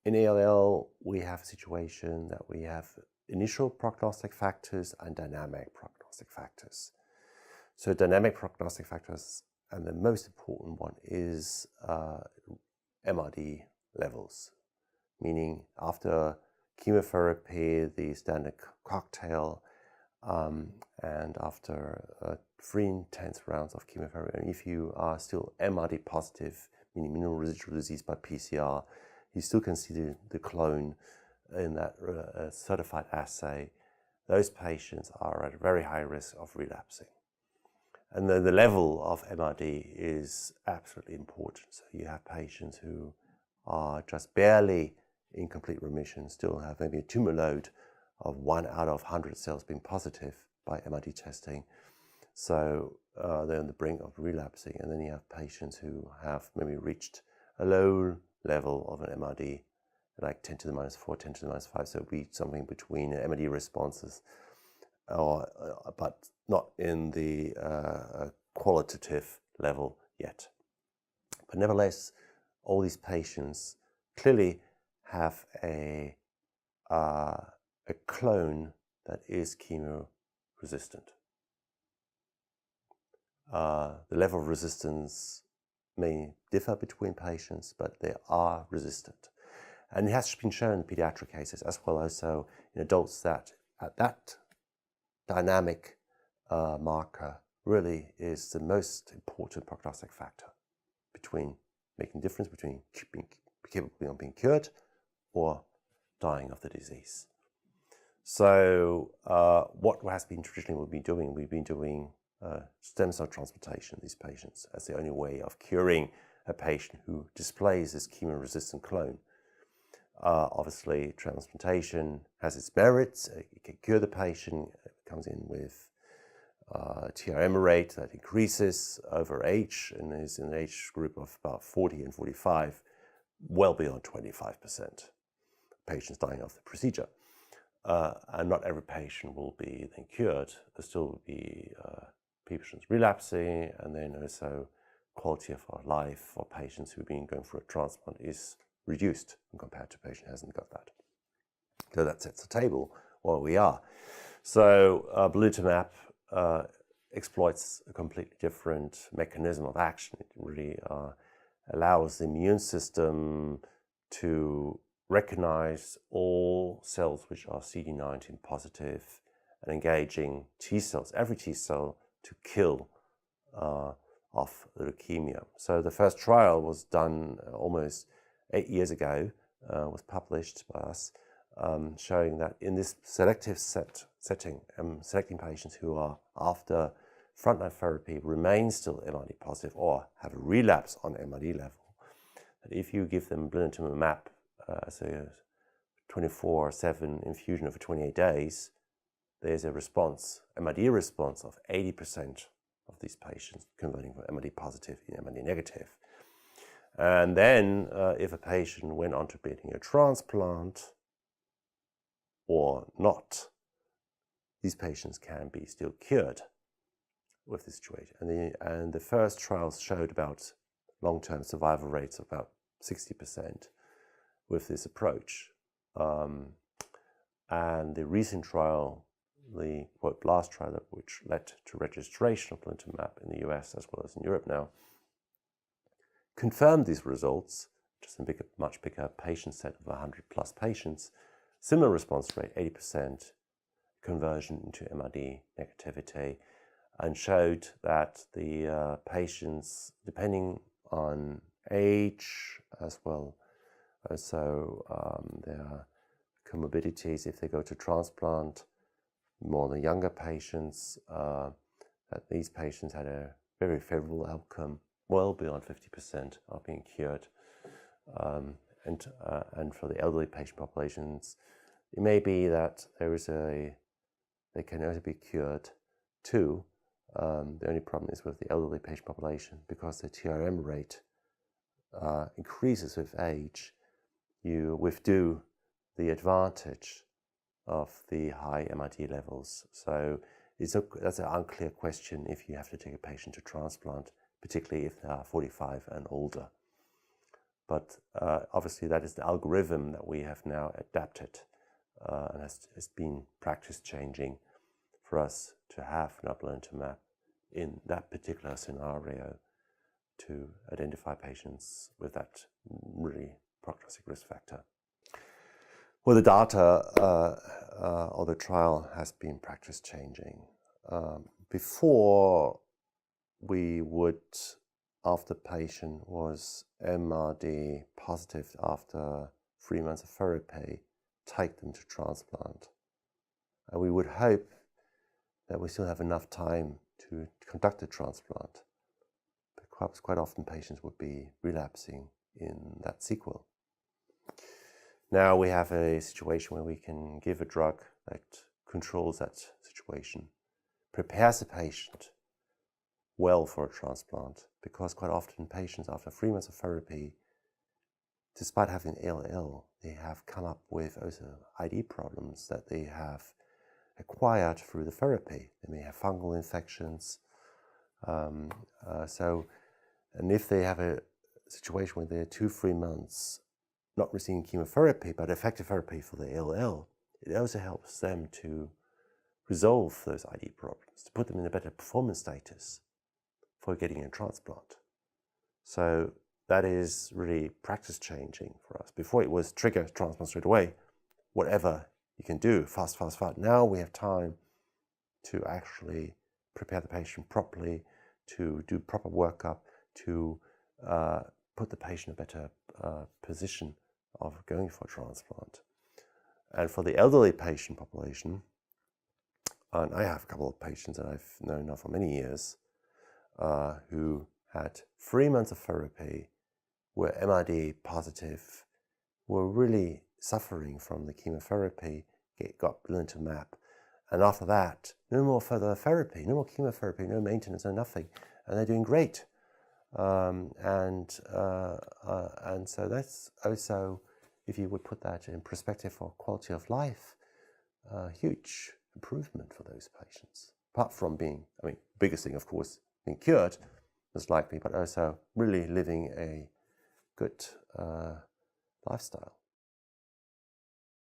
in ALL, we have a situation that we have initial prognostic factors and dynamic prognostic factors. So dynamic prognostic factors, and the most important one is MRD levels, meaning after chemotherapy, the standard cocktail, and after 3 intense rounds of chemotherapy, and if you are still MRD positive, meaning minimal residual disease by PCR, you still can see the clone in that certified assay. Those patients are at a very high risk of relapsing. And then the level of MRD is absolutely important. So you have patients who are just barely in complete remission, still have maybe a tumor load of 1 out of 100 cells being positive by MRD testing. So they're on the brink of relapsing. And then you have patients who have maybe reached a low level of an MRD, like 10 to the minus 4, 10 to the minus 5. So it'd be something between MRD responses, but not in the qualitative level yet. But nevertheless, all these patients clearly have a clone that is chemo-resistant. The level of resistance may differ between patients, but they are resistant. And it has been shown in pediatric cases as well as so in adults that at that dynamic marker really is the most important prognostic factor between making difference between being capable of being cured or dying of the disease. So what has been traditionally we've been doing stem cell transplantation in these patients as the only way of curing a patient who displays this chemo-resistant clone. Obviously, transplantation has its merits. It can cure the patient. It comes in with TRM rate that increases over age and is in an age group of about 40 and 45, well beyond 25% patients dying of the procedure. And not every patient will be then cured. There still will be patients relapsing, and then also quality of life for patients who've been going through a transplant is reduced compared to a patient who hasn't got that. So that sets the table where we are. So Blinatumomab exploits a completely different mechanism of action. It really allows the immune system to recognize all cells which are CD19 positive and engaging T cells, every T cell, to kill off the leukemia. So the first trial was done almost 8 years ago, was published by us, showing that in this selective setting, selecting patients who are after frontline therapy remain still MRD positive or have a relapse on MRD level, that if you give them Blinatumomab as a 24/7 infusion over 28 days, there's a response, MRD response of 80% of these patients converting from MRD positive in MRD negative. And then if a patient went on to getting a transplant or not, these patients can be still cured with this situation. And the first trials showed about long-term survival rates of about 60% with this approach. And the recent trial, the last trial, which led to registration of Blinatumomab in the US as well as in Europe now, confirmed these results, just a much bigger patient set of 100 plus patients, similar response rate, 80% conversion into MRD negativity, and showed that the patients, depending on age as well, so their comorbidities, if they go to transplant, more the younger patients, that these patients had a very favorable outcome, well beyond 50% are being cured. And for the elderly patient populations, it may be that they can also be cured too. The only problem is with the elderly patient population, because the TRM rate increases with age, you withdo the advantage of the high MRD levels. So that's an unclear question if you have to take a patient to transplant, particularly if they are 45 and older. But obviously that is the algorithm that we have now adapted and has been practice changing for us to have Blinatumomab in that particular scenario to identify patients with that really prognostic risk factor. Well, the data or the trial has been practice changing. Before we would, after patient was MRD positive after 3 months of therapy, take them to transplant. And we would hope that we still have enough time to conduct the transplant. Because quite often patients would be relapsing in that sequel. Now we have a situation where we can give a drug that controls that situation, prepares the patient well for a transplant, because quite often patients after 3 months of therapy, despite having ALL, they have come up with also ID problems that they have acquired through the therapy. They may have fungal infections. And if they have a situation where they're 2-3 months not receiving chemotherapy, but effective therapy for the ALL, it also helps them to resolve those ID problems, to put them in a better performance status for getting a transplant. So that is really practice changing for us. Before it was trigger transplant straight away, whatever you can do, fast. Now we have time to actually prepare the patient properly, to do proper workup, to put the patient in a better position of going for transplant. And for the elderly patient population, and I have a couple of patients that I've known now for many years who had 3 months of therapy, were MRD positive, were really suffering from the chemotherapy, got Blinatumomab, and after that, no more further therapy, no more chemotherapy, no maintenance, no nothing, and they're doing great. And so that's also, if you would put that in perspective for quality of life, a huge improvement for those patients. Apart from being, biggest thing, of course, being cured, most likely, but also really living a good lifestyle.